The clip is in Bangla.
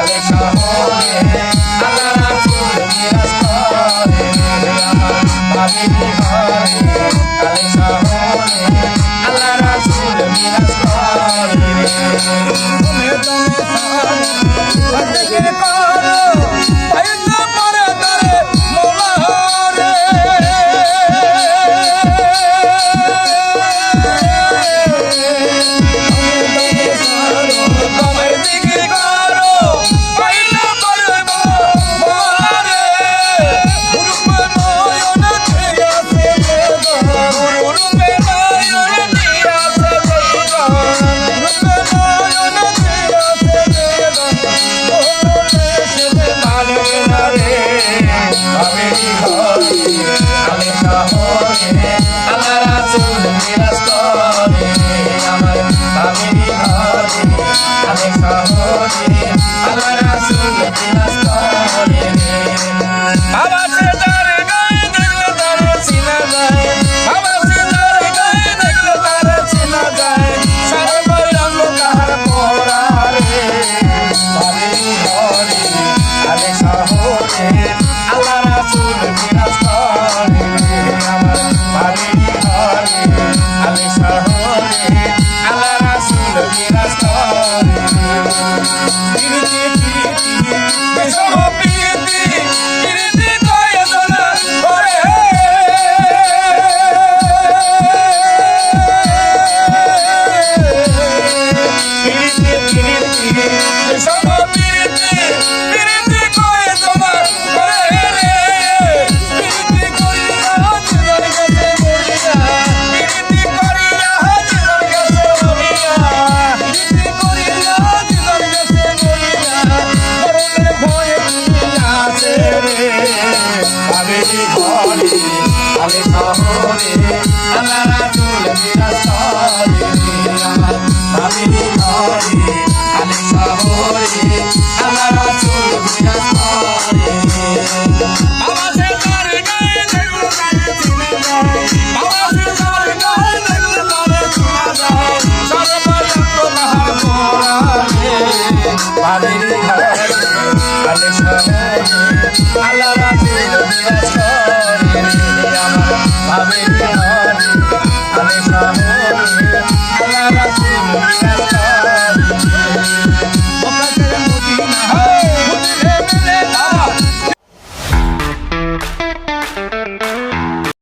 আলে শহরে আল্লাহ রাসূল বিরাজ করে আমার ভাবির ঘরে আলে শহরে আল্লাহ রাসূল বিরাজ করে তুমি জিকির করো পাইতে পারে তারে মোলা রে তুমি জিকির করো পাইতে পারে মোলা রে রূপে নয়ন ছিয়াছে রূপে নয়ন ছিয়াছে রূপে নয়ন ছিয়াছে ভাবির ঘরে আলে শহরে আল্লাহ রাসূল বিরাজ করে আমার ভাবির ঘরে আলে শহরে আল্লাহ রাসূল বিরাজ করে আবার সে তার গায়ে দেখলে তার চিনা যায় আবার সে তার গায়ে দেখলে তার চিনা যায় সর্বরঙ্গ কাহার পরা রে ভাবির ঘরে আলে শহরে আল্লাহ রাসূল বিরাজ করে আমার ভাবির ঘরে আলে শহরে আল্লাহ রাসূল বিরাজ করে প্রীতি বিষম প্রীতি প্রীতি কয় দোলা করে প্রীতি বিষম প্রীতি প্রীতি কয় দোলা করে প্রীতি করিয়া জীবন গেছে মরিয়া প্রীতি করিয়া জীবন গেছে মরিয়া প্রীতি করিয়া জীবন গেছে মরিয়া মরণের ভয়ে আছে রে ভাবির ঘরে আলে শহরে আল্লাহ রাসূল বিরাজ